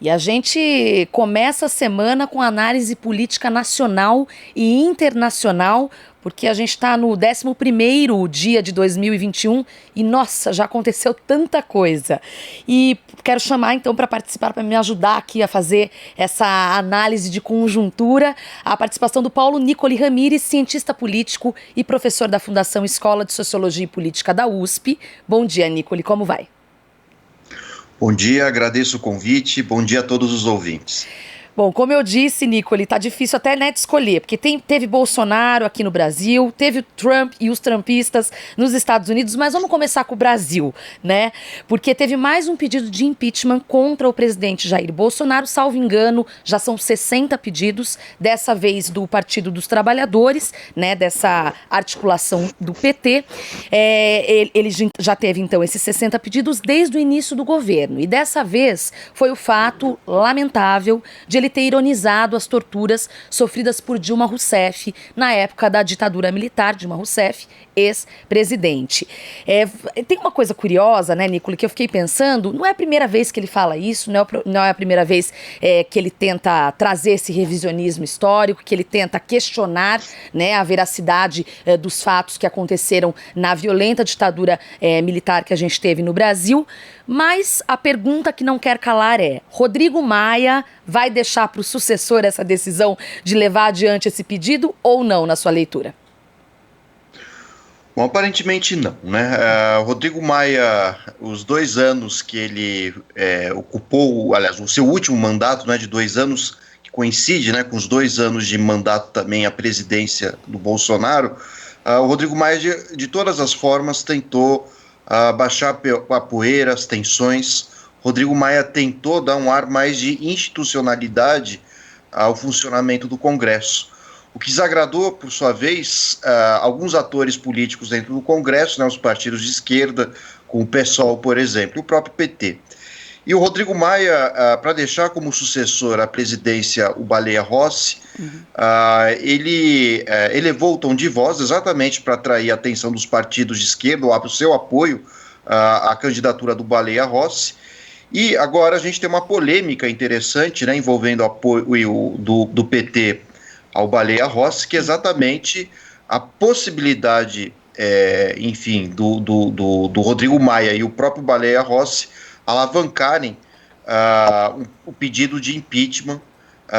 E a gente começa a semana com análise política nacional e internacional, porque a gente está no 11º dia de 2021 e, nossa, já aconteceu tanta coisa. E quero chamar, então, para participar, para me ajudar aqui a fazer essa análise de conjuntura, a participação do Paulo Nicoli Ramires, cientista político e professor da Fundação Escola de Sociologia e Política da USP. Bom dia, Nicoli, como vai? Bom dia, agradeço o convite, bom dia a todos os ouvintes. Bom, como eu disse, Nicoli, tá difícil até de escolher, porque teve Bolsonaro aqui no Brasil, teve o Trump e os trumpistas nos Estados Unidos, mas vamos começar com o Brasil, né? Porque teve mais um pedido de impeachment contra o presidente Jair Bolsonaro, salvo engano, já são 60 pedidos, dessa vez do Partido dos Trabalhadores, né, dessa articulação do PT. Ele já teve, então, esses 60 pedidos desde o início do governo, e dessa vez foi o fato lamentável de ele ter ironizado as torturas sofridas por Dilma Rousseff na época da ditadura militar, Dilma Rousseff, ex-presidente. Tem uma coisa curiosa, né, Nicoli, que eu fiquei pensando, não é a primeira vez que ele fala isso, não é a primeira vez que ele tenta trazer esse revisionismo histórico, que ele tenta questionar, né, a veracidade dos fatos que aconteceram na violenta ditadura militar que a gente teve no Brasil, mas a pergunta que não quer calar é: Rodrigo Maia vai deixar para o sucessor essa decisão de levar adiante esse pedido ou não, na sua leitura? Bom, aparentemente não, né? Rodrigo Maia, os 2 anos que ele ocupou, aliás, o seu último mandato, né, de 2 anos, que coincide, né, com os 2 anos de mandato também a presidência do Bolsonaro, o Rodrigo Maia, de todas as formas, tentou baixar a poeira, as tensões. Rodrigo Maia tentou dar um ar mais de institucionalidade ao funcionamento do Congresso. O que desagradou, por sua vez, alguns atores políticos dentro do Congresso, né, os partidos de esquerda, como o PSOL, por exemplo, e o próprio PT. E o Rodrigo Maia, para deixar como sucessor à presidência o Baleia Rossi, ele elevou o tom de voz exatamente para atrair a atenção dos partidos de esquerda, o seu apoio à candidatura do Baleia Rossi. E agora a gente tem uma polêmica interessante, né, envolvendo o apoio do PT ao Baleia Rossi, que é exatamente a possibilidade, enfim, do Rodrigo Maia e o próprio Baleia Rossi alavancarem o pedido de impeachment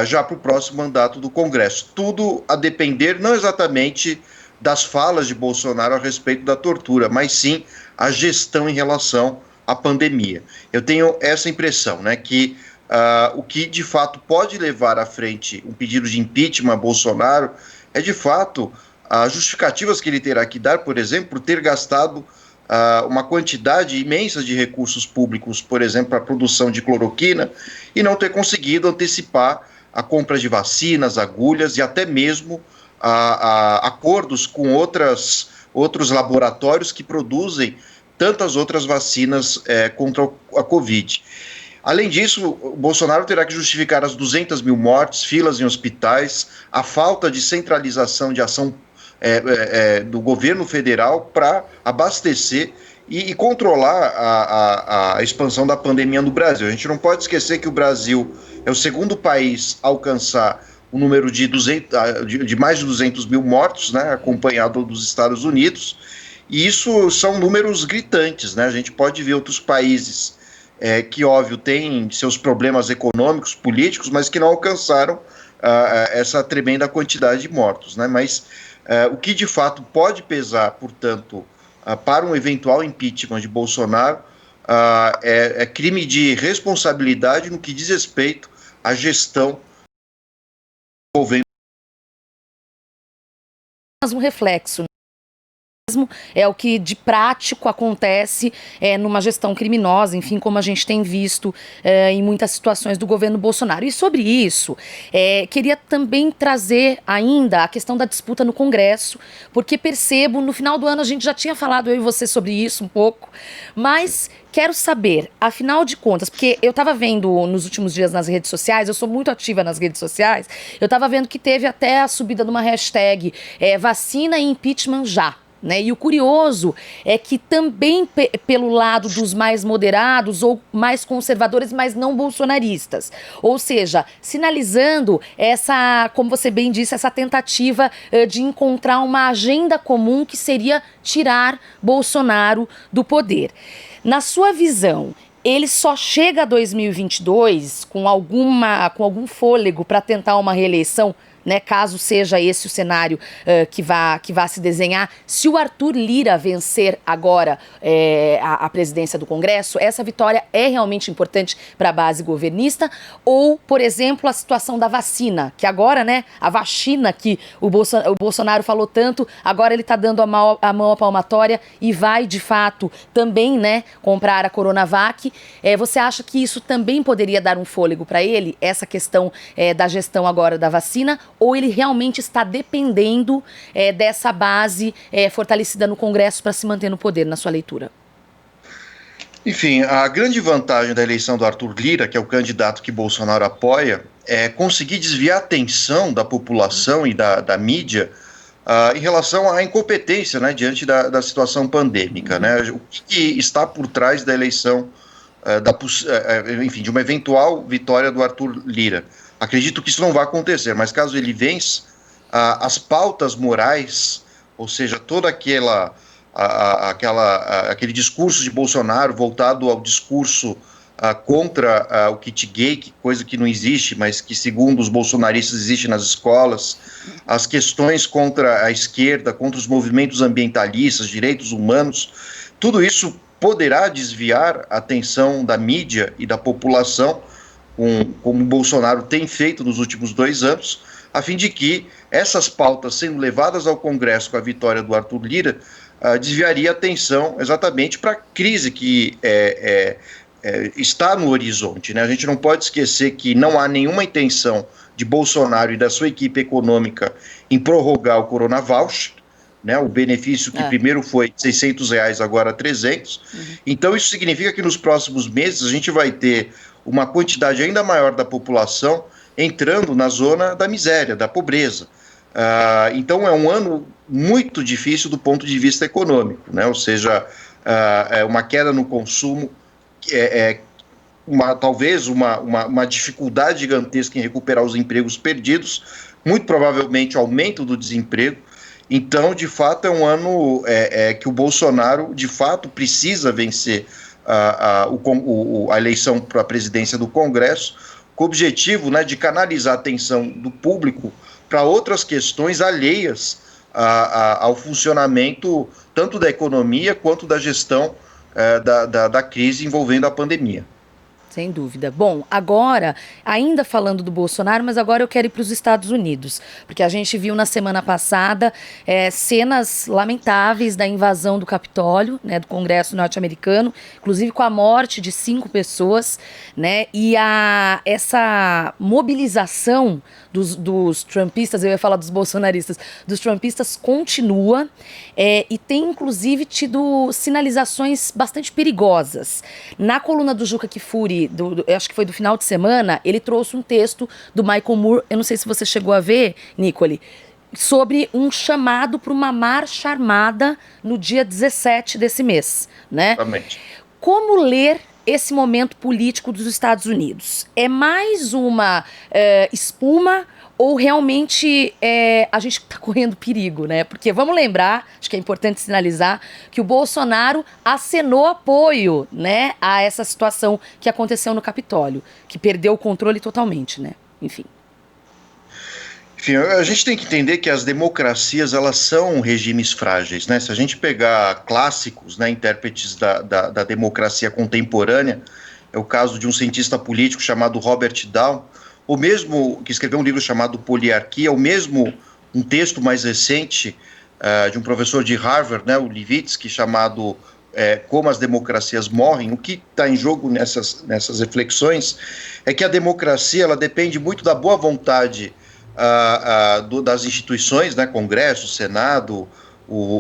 já para o próximo mandato do Congresso. Tudo a depender não exatamente das falas de Bolsonaro a respeito da tortura, mas sim a gestão em relação à pandemia. Eu tenho essa impressão, né, que o que de fato pode levar à frente um pedido de impeachment a Bolsonaro é de fato as justificativas que ele terá que dar, por exemplo, por ter gastado uma quantidade imensa de recursos públicos, por exemplo, para a produção de cloroquina, e não ter conseguido antecipar a compra de vacinas, agulhas e até mesmo acordos com outros laboratórios que produzem tantas outras vacinas contra a Covid. Além disso, o Bolsonaro terá que justificar as 200 mil mortes, filas em hospitais, a falta de centralização de ação do governo federal para abastecer e controlar a expansão da pandemia no Brasil. A gente não pode esquecer que o Brasil é o segundo país a alcançar o número de mais de 200 mil mortos, né, acompanhado dos Estados Unidos, e isso são números gritantes, né? A gente pode ver outros países que, óbvio, têm seus problemas econômicos, políticos, mas que não alcançaram essa tremenda quantidade de mortos, né? Mas o que de fato pode pesar, portanto, para um eventual impeachment de Bolsonaro é crime de responsabilidade no que diz respeito à gestão envolvendo. Mas um reflexo é o que de prático acontece numa gestão criminosa, enfim, como a gente tem visto em muitas situações do governo Bolsonaro. E sobre isso, queria também trazer ainda a questão da disputa no Congresso, porque percebo, no final do ano a gente já tinha falado, eu e você, sobre isso um pouco, mas quero saber, afinal de contas, porque eu estava vendo nos últimos dias nas redes sociais, eu sou muito ativa nas redes sociais, eu estava vendo que teve até a subida de uma hashtag vacina e impeachment já. né? E o curioso é que também pelo lado dos mais moderados ou mais conservadores, mas não bolsonaristas. Ou seja, sinalizando essa, como você bem disse, essa tentativa de encontrar uma agenda comum que seria tirar Bolsonaro do poder. Na sua visão, ele só chega a 2022 com algum fôlego para tentar uma reeleição, né, caso seja esse o cenário que vá se desenhar, se o Arthur Lira vencer agora a presidência do Congresso, essa vitória é realmente importante para a base governista? Ou, por exemplo, a situação da vacina, que agora, né, a vacina que o Bolsonaro falou tanto, agora ele está dando a mão à palmatória e vai, de fato, também, né, comprar a Coronavac. Você acha que isso também poderia dar um fôlego para ele, essa questão da gestão agora da vacina? Ou ele realmente está dependendo dessa base fortalecida no Congresso para se manter no poder, na sua leitura? Enfim, a grande vantagem da eleição do Arthur Lira, que é o candidato que Bolsonaro apoia, é conseguir desviar a atenção da população e da mídia em relação à incompetência, né, diante da situação pandêmica, né? O que está por trás da eleição, enfim, de uma eventual vitória do Arthur Lira. Acredito que isso não vai acontecer, mas caso ele vença, as pautas morais, ou seja, toda aquele discurso de Bolsonaro voltado ao discurso contra o kit gay, coisa que não existe, mas que segundo os bolsonaristas existe nas escolas, as questões contra a esquerda, contra os movimentos ambientalistas, direitos humanos, tudo isso poderá desviar a atenção da mídia e da população, como o Bolsonaro tem feito nos últimos 2 anos, a fim de que essas pautas sendo levadas ao Congresso com a vitória do Arthur Lira, desviaria a atenção exatamente para a crise que está no horizonte, né? A gente não pode esquecer que não há nenhuma intenção de Bolsonaro e da sua equipe econômica em prorrogar o Corona Voucher, né, o benefício que primeiro foi R$600, agora 300. Então isso significa que nos próximos meses a gente vai ter uma quantidade ainda maior da população entrando na zona da miséria, da pobreza. Então é um ano muito difícil do ponto de vista econômico, né? Ou seja, é uma queda no consumo, talvez uma dificuldade gigantesca em recuperar os empregos perdidos, muito provavelmente aumento do desemprego. Então, de fato, é um ano que o Bolsonaro, de fato, precisa vencer a eleição para a presidência do Congresso, com o objetivo, né, de canalizar a atenção do público para outras questões alheias ao funcionamento tanto da economia quanto da gestão da crise envolvendo a pandemia. Sem dúvida. Bom, agora, ainda falando do Bolsonaro, mas agora eu quero ir para os Estados Unidos, porque a gente viu na semana passada cenas lamentáveis da invasão do Capitólio, né, do Congresso norte-americano, inclusive com a morte de 5 pessoas, né, e essa mobilização dos trumpistas, eu ia falar dos bolsonaristas, dos trumpistas continua e tem inclusive tido sinalizações bastante perigosas. Na coluna do Juca Kfouri, acho que foi do final de semana, ele trouxe um texto do Michael Moore, eu não sei se você chegou a ver, Nicole, sobre um chamado para uma marcha armada no dia 17 desse mês, né? Exatamente. Como ler esse momento político dos Estados Unidos? É mais uma espuma ou realmente a gente está correndo perigo, né? Porque vamos lembrar, acho que é importante sinalizar, que o Bolsonaro acenou apoio, né, a essa situação que aconteceu no Capitólio, que perdeu o controle totalmente, né? Enfim, a gente tem que entender que as democracias, elas são regimes frágeis, né? Se a gente pegar clássicos, né, intérpretes da democracia contemporânea, é o caso de um cientista político chamado Robert Dow, ou mesmo que escreveu um livro chamado Poliarquia, ou mesmo um texto mais recente de um professor de Harvard, né, o Levitsky, chamado Como as Democracias Morrem. O que está em jogo nessas reflexões é que a democracia, ela depende muito da boa vontade das instituições, né, Congresso, Senado,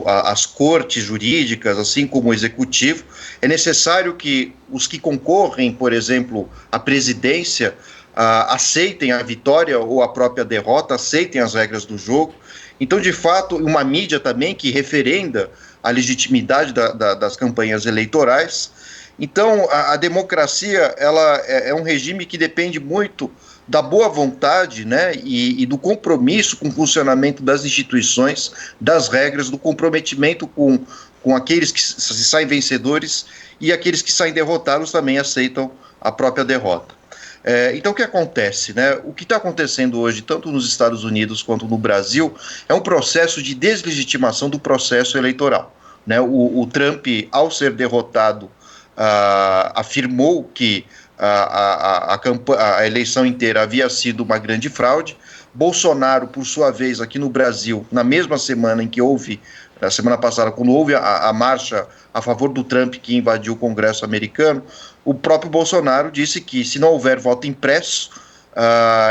as cortes jurídicas, assim como o executivo. É necessário que os que concorrem, por exemplo, à presidência, aceitem a vitória ou a própria derrota, aceitem as regras do jogo. Então, de fato, uma mídia também que referenda a legitimidade das campanhas eleitorais. Então, a democracia ela é um regime que depende muito da boa vontade, né, e do compromisso com o funcionamento das instituições, das regras, do comprometimento com aqueles que se saem vencedores e aqueles que saem derrotados também aceitam a própria derrota. Então, o que acontece, né? O que está acontecendo hoje, tanto nos Estados Unidos quanto no Brasil, é um processo de deslegitimação do processo eleitoral, né? O Trump, ao ser derrotado, afirmou que a eleição inteira havia sido uma grande fraude. Bolsonaro, por sua vez, aqui no Brasil, na mesma semana em que houve, na semana passada, quando houve a marcha a favor do Trump que invadiu o Congresso americano, o próprio Bolsonaro disse que, se não houver voto impresso,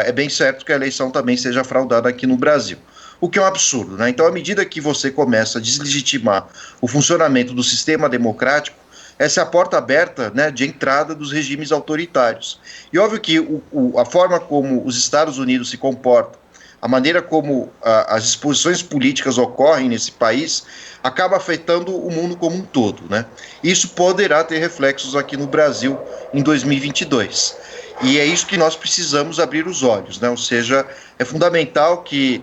é bem certo que a eleição também seja fraudada aqui no Brasil. O que é um absurdo, né? Então, à medida que você começa a deslegitimar o funcionamento do sistema democrático, essa é a porta aberta, né, de entrada dos regimes autoritários. E óbvio que a forma como os Estados Unidos se comportam, a maneira como as disposições políticas ocorrem nesse país, acaba afetando o mundo como um todo, né? Isso poderá ter reflexos aqui no Brasil em 2022. E é isso que nós precisamos abrir os olhos, né? Ou seja, é fundamental que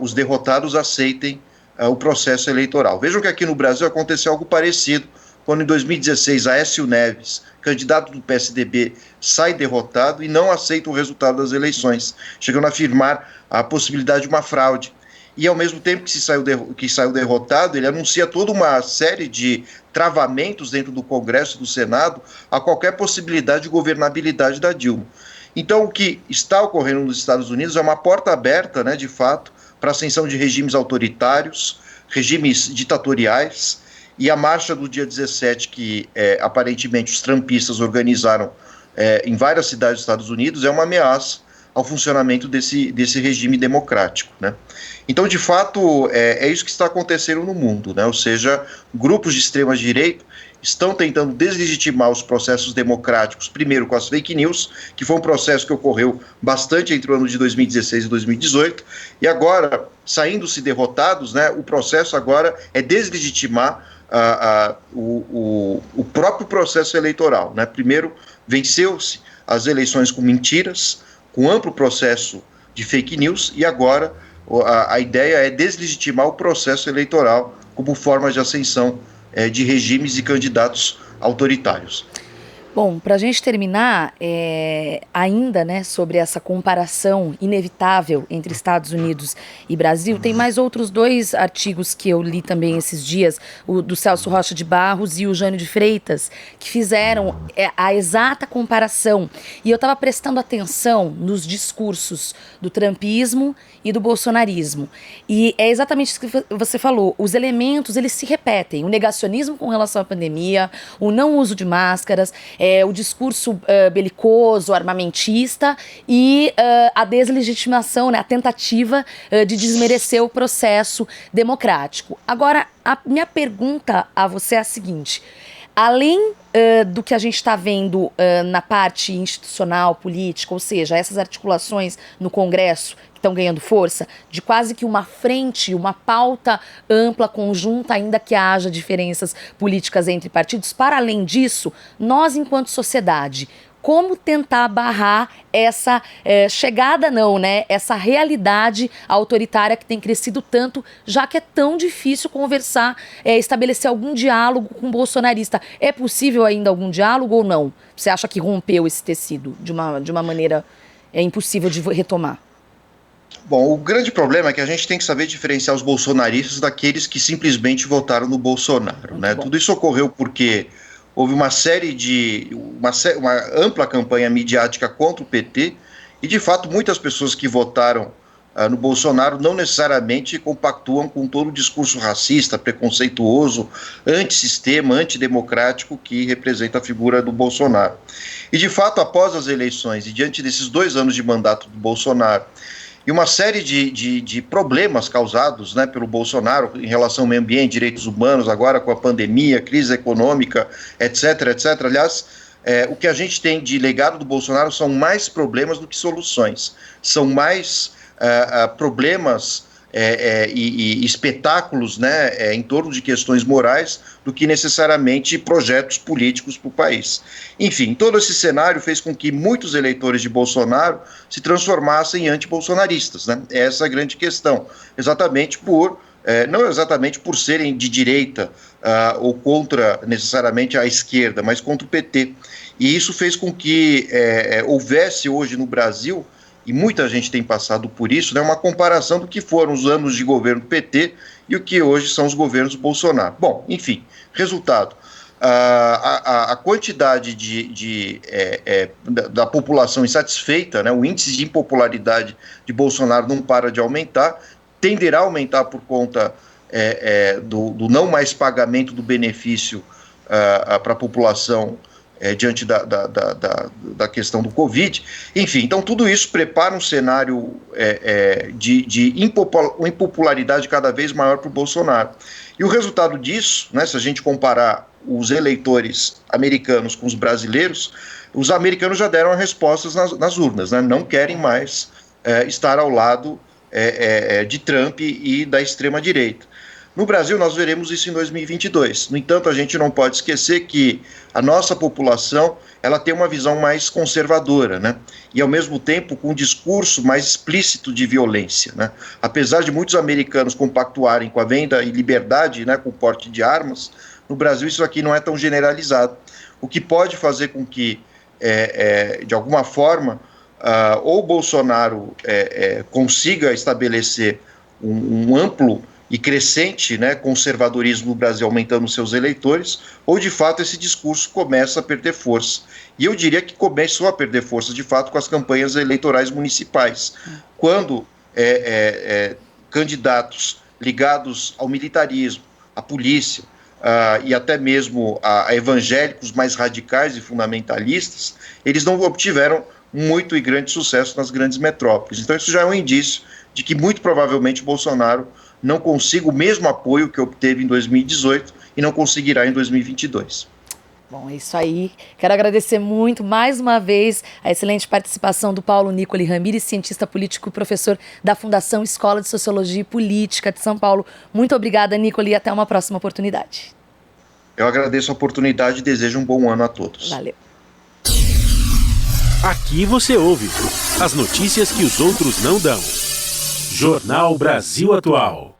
os derrotados aceitem o processo eleitoral. Vejam que aqui no Brasil aconteceu algo parecido, quando em 2016 Aécio Neves, candidato do PSDB, sai derrotado e não aceita o resultado das eleições, chegando a afirmar a possibilidade de uma fraude. E ao mesmo tempo que saiu derrotado, ele anuncia toda uma série de travamentos dentro do Congresso e do Senado a qualquer possibilidade de governabilidade da Dilma. Então, o que está ocorrendo nos Estados Unidos é uma porta aberta, né, de fato, para a ascensão de regimes autoritários, regimes ditatoriais. E a marcha do dia 17, que aparentemente os trumpistas organizaram em várias cidades dos Estados Unidos, é uma ameaça ao funcionamento desse regime democrático, né? Então, de fato, é isso que está acontecendo no mundo, né? Ou seja, grupos de extrema-direita estão tentando deslegitimar os processos democráticos, primeiro com as fake news, que foi um processo que ocorreu bastante entre o ano de 2016 e 2018, e agora, saindo-se derrotados, né, o processo agora é deslegitimar o próprio processo eleitoral, né? Primeiro, venceu-se as eleições com mentiras, com amplo processo de fake news, e agora a ideia é deslegitimar o processo eleitoral como forma de ascensão de regimes e candidatos autoritários. Bom, para a gente terminar, ainda, né, sobre essa comparação inevitável entre Estados Unidos e Brasil, tem mais outros 2 artigos que eu li também esses dias, o do Celso Rocha de Barros e o Jânio de Freitas, que fizeram a exata comparação. E eu estava prestando atenção nos discursos do trumpismo e do bolsonarismo. E é exatamente isso que você falou, os elementos, eles se repetem, o negacionismo com relação à pandemia, o não uso de máscaras, o discurso belicoso, armamentista e a deslegitimação, né, a tentativa de desmerecer o processo democrático. Agora, a minha pergunta a você é a seguinte: além do que a gente está vendo na parte institucional, política, ou seja, essas articulações no Congresso que estão ganhando força, de quase que uma frente, uma pauta ampla, conjunta, ainda que haja diferenças políticas entre partidos, para além disso, nós, enquanto sociedade, como tentar barrar essa chegada, não, né? Essa realidade autoritária que tem crescido tanto, já que é tão difícil conversar, estabelecer algum diálogo com o bolsonarista. É possível ainda algum diálogo ou não? Você acha que rompeu esse tecido de uma maneira impossível de retomar? Bom, o grande problema é que a gente tem que saber diferenciar os bolsonaristas daqueles que simplesmente votaram no Bolsonaro, né? Tudo isso ocorreu porque houve uma ampla campanha midiática contra o PT e, de fato, muitas pessoas que votaram no Bolsonaro não necessariamente compactuam com todo o discurso racista, preconceituoso, antissistema, antidemocrático que representa a figura do Bolsonaro. E, de fato, após as eleições e diante desses 2 anos de mandato do Bolsonaro e uma série de problemas causados, né, pelo Bolsonaro em relação ao meio ambiente, direitos humanos, agora com a pandemia, crise econômica, etc, etc. Aliás, o que a gente tem de legado do Bolsonaro são mais problemas do que soluções. São mais problemas e espetáculos, né, em torno de questões morais do que necessariamente projetos políticos para o país. Enfim, todo esse cenário fez com que muitos eleitores de Bolsonaro se transformassem em antibolsonaristas, né? Essa é a grande questão, exatamente não exatamente por serem de direita ou contra necessariamente a esquerda, mas contra o PT. E isso fez com que houvesse hoje no Brasil, e muita gente tem passado por isso, né, uma comparação do que foram os anos de governo do PT e o que hoje são os governos do Bolsonaro. Bom, enfim, resultado. A quantidade da população insatisfeita, né, o índice de impopularidade de Bolsonaro não para de aumentar, tenderá a aumentar por conta do não mais pagamento do benefício para a população diante da questão do Covid. Enfim, então tudo isso prepara um cenário de impopularidade cada vez maior para o Bolsonaro. E o resultado disso, né, se a gente comparar os eleitores americanos com os brasileiros, os americanos já deram as respostas nas urnas, né, não querem mais estar ao lado de Trump e da extrema-direita. No Brasil, nós veremos isso em 2022. No entanto, a gente não pode esquecer que a nossa população ela tem uma visão mais conservadora, né? E, ao mesmo tempo, com um discurso mais explícito de violência, né? Apesar de muitos americanos compactuarem com a venda e liberdade, né, com o porte de armas, no Brasil isso aqui não é tão generalizado. O que pode fazer com que, de alguma forma, ou Bolsonaro consiga estabelecer um amplo e crescente, né, conservadorismo no Brasil, aumentando seus eleitores, ou de fato esse discurso começa a perder força. E eu diria que começou a perder força de fato com as campanhas eleitorais municipais, quando candidatos ligados ao militarismo, à polícia e até mesmo a evangélicos mais radicais e fundamentalistas, eles não obtiveram muito e grande sucesso nas grandes metrópoles. Então isso já é um indício de que muito provavelmente Bolsonaro não consiga o mesmo apoio que obteve em 2018 e não conseguirá em 2022. Bom, é isso aí. Quero agradecer muito, mais uma vez, a excelente participação do Paulo Nicoli Ramires, cientista político e professor da Fundação Escola de Sociologia e Política de São Paulo. Muito obrigada, Nicoli, e até uma próxima oportunidade. Eu agradeço a oportunidade e desejo um bom ano a todos. Valeu. Aqui você ouve as notícias que os outros não dão. Jornal Brasil Atual.